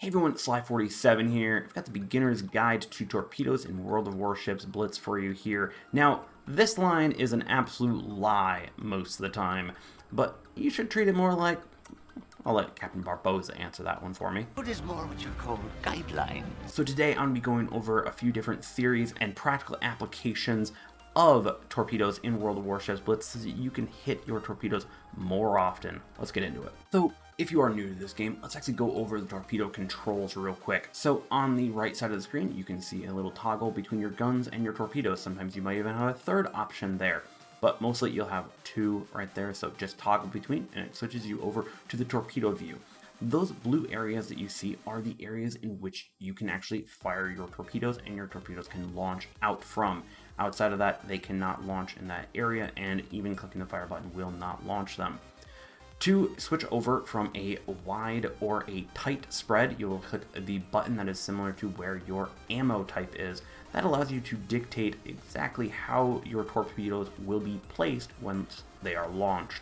Hey everyone, Sly47 here. I've got the beginner's guide to torpedoes in World of Warships Blitz for you here. Now, this line is an absolute lie most of the time, but you should treat it more like... I'll let Captain Barboza answer that one for me. What is more what you call guidelines? So today I'm going to be going over a few different theories and practical applications of torpedoes in World of Warships Blitz so that you can hit your torpedoes more often. Let's get into it. So if you are new to this game, let's actually go over the torpedo controls real quick. So on the right side of the screen, you can see a little toggle between your guns and your torpedoes. Sometimes you might even have a third option there, but mostly you'll have two right there. So just toggle between and it switches you over to the torpedo view. Those blue areas that you see are the areas in which you can actually fire your torpedoes and your torpedoes can launch out from. Outside of that, they cannot launch in that area, and even clicking the fire button will not launch them. To switch over from a wide or a tight spread, you will click the button that is similar to where your ammo type is. That allows you to dictate exactly how your torpedoes will be placed once they are launched.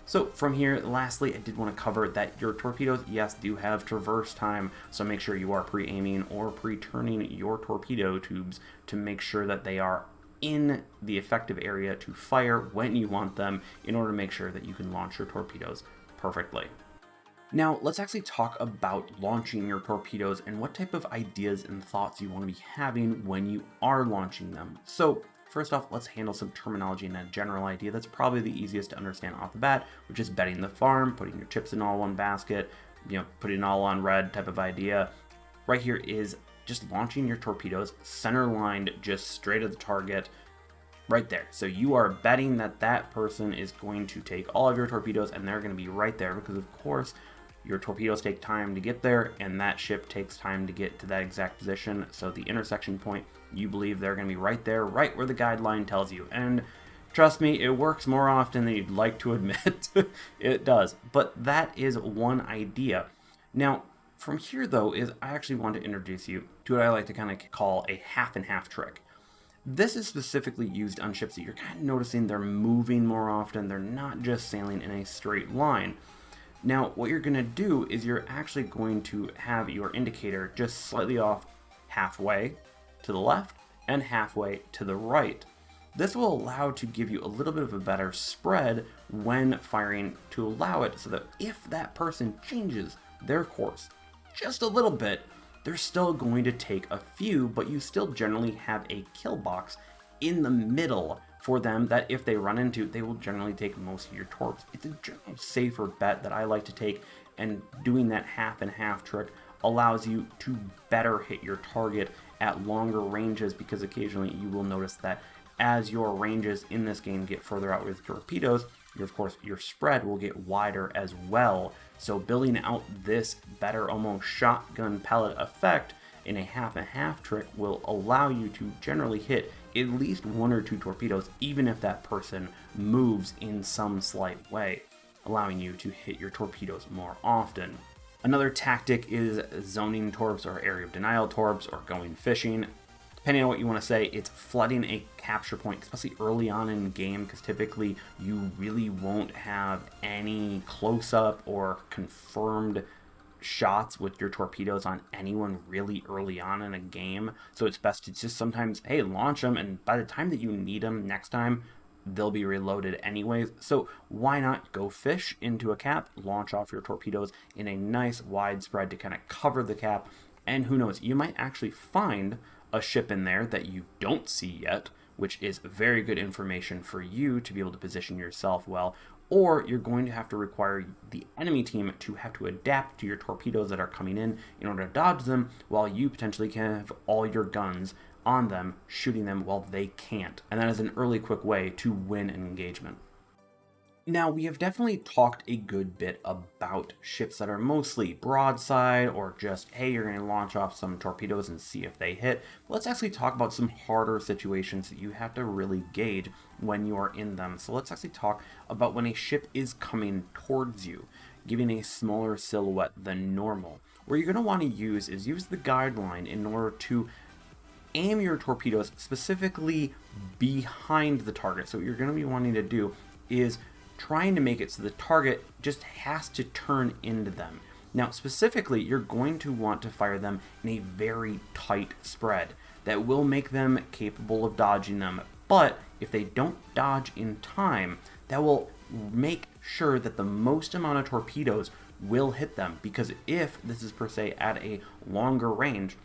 So from here, lastly, I did want to cover that your torpedoes, yes, do have traverse time, so make sure you are pre-aiming or pre-turning your torpedo tubes to make sure that they are in the effective area to fire when you want them in order to make sure that you can launch your torpedoes perfectly. Now, let's actually talk about launching your torpedoes and what type of ideas and thoughts you want to be having when you are launching them. So first off, let's handle some terminology and a general idea that's probably the easiest to understand off the bat, which is betting the farm, putting your chips in all one basket, putting it all on red type of idea. Right here is just launching your torpedoes center lined just straight at the target right there. So you are betting that that person is going to take all of your torpedoes and they're going to be right there because of course your torpedoes take time to get there and that ship takes time to get to that exact position. So the intersection point, you believe they're going to be right there, right where the guideline tells you. And trust me, it works more often than you'd like to admit. It does. But that is one idea. Now, from here though, is I actually want to introduce you to what I like to kind of call a half and half trick. This is specifically used on ships that you're kind of noticing they're moving more often. They're not just sailing in a straight line. Now, what you're going to do is you're actually going to have your indicator just slightly off halfway to the left and halfway to the right. This will allow to give you a little bit of a better spread when firing to allow it so that if that person changes their course just a little bit, they're still going to take a few, but you still generally have a kill box in the middle for them that if they run into, they will generally take most of your torps. It's a general safer bet that I like to take, and doing that half and half trick allows you to better hit your target at longer ranges because occasionally you will notice that as your ranges in this game get further out with torpedoes, of course, your spread will get wider as well. So building out this better almost shotgun pellet effect in a half and half trick will allow you to generally hit at least one or two torpedoes, even if that person moves in some slight way, allowing you to hit your torpedoes more often. Another tactic is zoning torps or area of denial torps or going fishing. Depending on what you want to say, it's flooding a capture point, especially early on in the game, because typically you really won't have any close-up or confirmed shots with your torpedoes on anyone really early on in a game. So it's best to just sometimes, hey, launch them, and by the time that you need them next time, they'll be reloaded anyways. So why not go fish into a cap, launch off your torpedoes in a nice wide spread to kind of cover the cap, and who knows, you might actually find a ship in there that you don't see yet, which is very good information for you to be able to position yourself well, or you're going to have to require the enemy team to have to adapt to your torpedoes that are coming in order to dodge them, while you potentially can have all your guns on them, shooting them while they can't. And that is an early quick way to win an engagement. Now, we have definitely talked a good bit about ships that are mostly broadside or just, hey, you're going to launch off some torpedoes and see if they hit. Let's actually talk about some harder situations that you have to really gauge when you are in them. So let's actually talk about when a ship is coming towards you, giving a smaller silhouette than normal. What you're going to want to use is use the guideline in order to aim your torpedoes specifically behind the target. So what you're going to be wanting to do is trying to make it so the target just has to turn into them. Now, specifically, you're going to want to fire them in a very tight spread that will make them capable of dodging them. But if they don't dodge in time, that will make sure that the most amount of torpedoes will hit them. Because if this is per se at a longer range,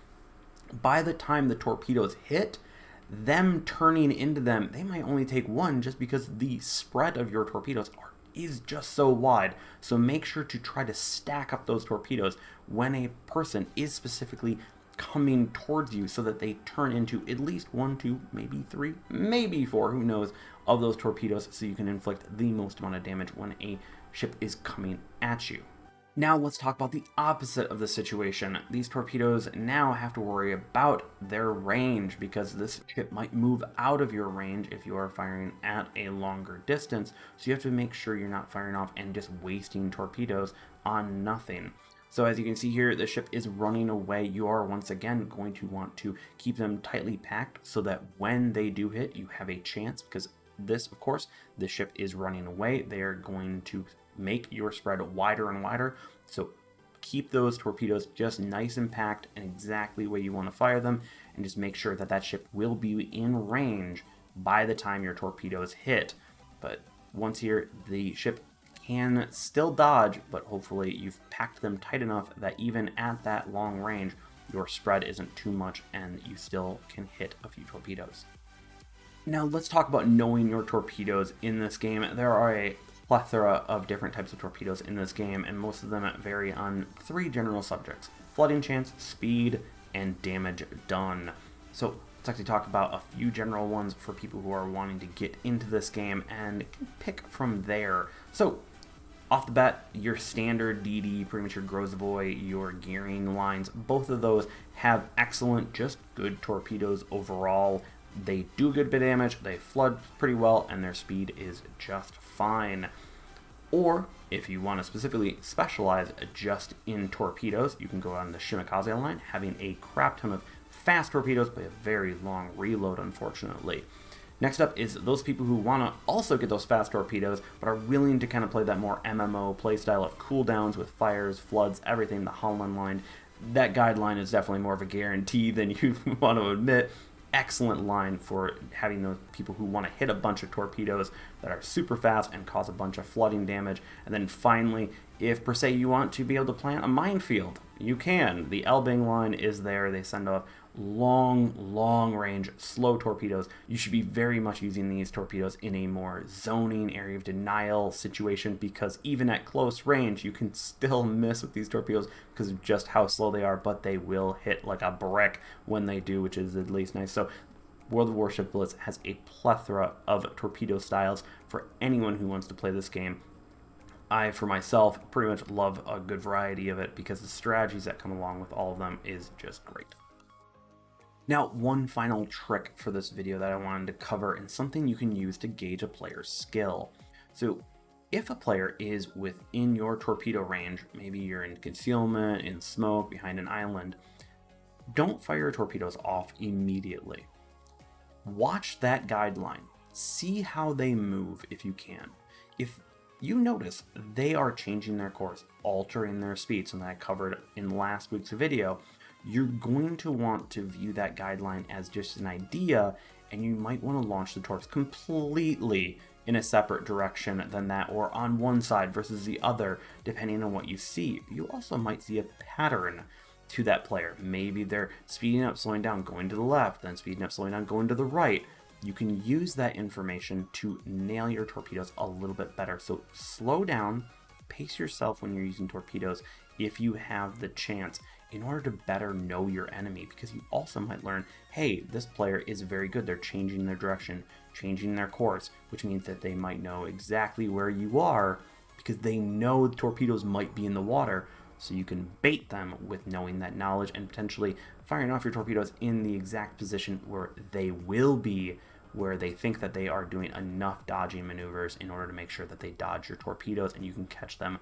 by the time the torpedoes hit, them turning into them, they might only take one just because the spread of your torpedoes is just so wide. So make sure to try to stack up those torpedoes when a person is specifically coming towards you so that they turn into at least 1, 2, maybe 3, maybe 4, who knows, of those torpedoes, so you can inflict the most amount of damage when a ship is coming at you. Now let's talk about the opposite of the situation. These torpedoes now have to worry about their range, because this ship might move out of your range if you are firing at a longer distance, so you have to make sure you're not firing off and just wasting torpedoes on nothing. So as you can see here, the ship is running away. You are once again going to want to keep them tightly packed so that when they do hit, you have a chance, because this, of course, the ship is running away. They are going to make your spread wider and wider. So keep those torpedoes just nice and packed and exactly where you want to fire them, and just make sure that that ship will be in range by the time your torpedoes hit. But once here, the ship can still dodge, but hopefully you've packed them tight enough that even at that long range, your spread isn't too much and you still can hit a few torpedoes. Now let's talk about knowing your torpedoes in this game. There are a plethora of different types of torpedoes in this game, and most of them vary on 3 general subjects: flooding chance, speed, and damage done. So let's actually talk about a few general ones for people who are wanting to get into this game and pick from there. So off the bat, your standard DD, pretty much your Grozavoy, your gearing lines, both of those have excellent, just good torpedoes overall. They do a good bit of damage, they flood pretty well, and their speed is just fine. Or, if you want to specifically specialize just in torpedoes, you can go on the Shimakaze line, having a crap ton of fast torpedoes, but a very long reload, unfortunately. Next up is those people who want to also get those fast torpedoes, but are willing to kind of play that more MMO playstyle of cooldowns with fires, floods, everything, the Holland line. That guideline is definitely more of a guarantee than you want to admit. Excellent line for having those people who want to hit a bunch of torpedoes that are super fast and cause a bunch of flooding damage. And then finally, if per se you want to be able to plant a minefield, you can. The Elbing line is there. They send off long range slow torpedoes. You should be very much using these torpedoes in a more zoning area of denial situation, because even at close range you can still miss with these torpedoes because of just how slow they are, but they will hit like a brick when they do, which is at least nice. So World of Warships Blitz has a plethora of torpedo styles for anyone who wants to play this game. I, for myself, pretty much love a good variety of it because the strategies that come along with all of them is just great. Now, one final trick for this video that I wanted to cover, and something you can use to gauge a player's skill. So if a player is within your torpedo range, maybe you're in concealment, in smoke, behind an island, don't fire your torpedoes off immediately. Watch that guideline. See how they move if you can. If you notice they are changing their course, altering their speed, something I covered in last week's video, you're going to want to view that guideline as just an idea, and you might want to launch the Torps completely in a separate direction than that, or on one side versus the other, depending on what you see. You also might see a pattern to that player. Maybe they're speeding up, slowing down, going to the left, then speeding up, slowing down, going to the right. You can use that information to nail your torpedoes a little bit better. So slow down, pace yourself when you're using torpedoes if you have the chance, in order to better know your enemy, because you also might learn, hey, this player is very good. They're changing their direction, changing their course, which means that they might know exactly where you are because they know the torpedoes might be in the water. So you can bait them with knowing that knowledge and potentially firing off your torpedoes in the exact position where they will be, where they think that they are doing enough dodging maneuvers in order to make sure that they dodge your torpedoes and you can catch them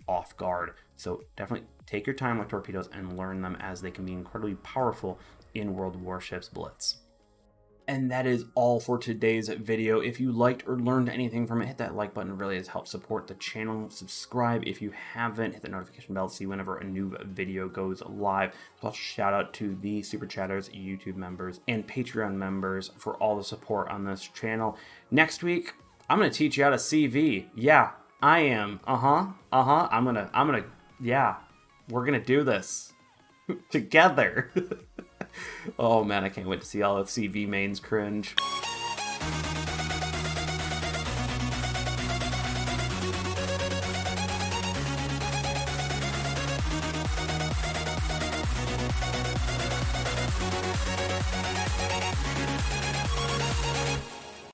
off guard. So definitely take your time with torpedoes and learn them, as they can be incredibly powerful in World Warships Blitz. And that is all for today's video. If you liked or learned anything from it, hit that like button. It really does help support the channel. Subscribe if you haven't. Hit the notification bell to see whenever a new video goes live. Plus, shout out to the Super Chatters, YouTube members, and Patreon members for all the support on this channel. Next week, I'm going to teach you how to CV. Yeah, I am. Yeah, we're going to do this together. Oh man, I can't wait to see all of CV mains cringe.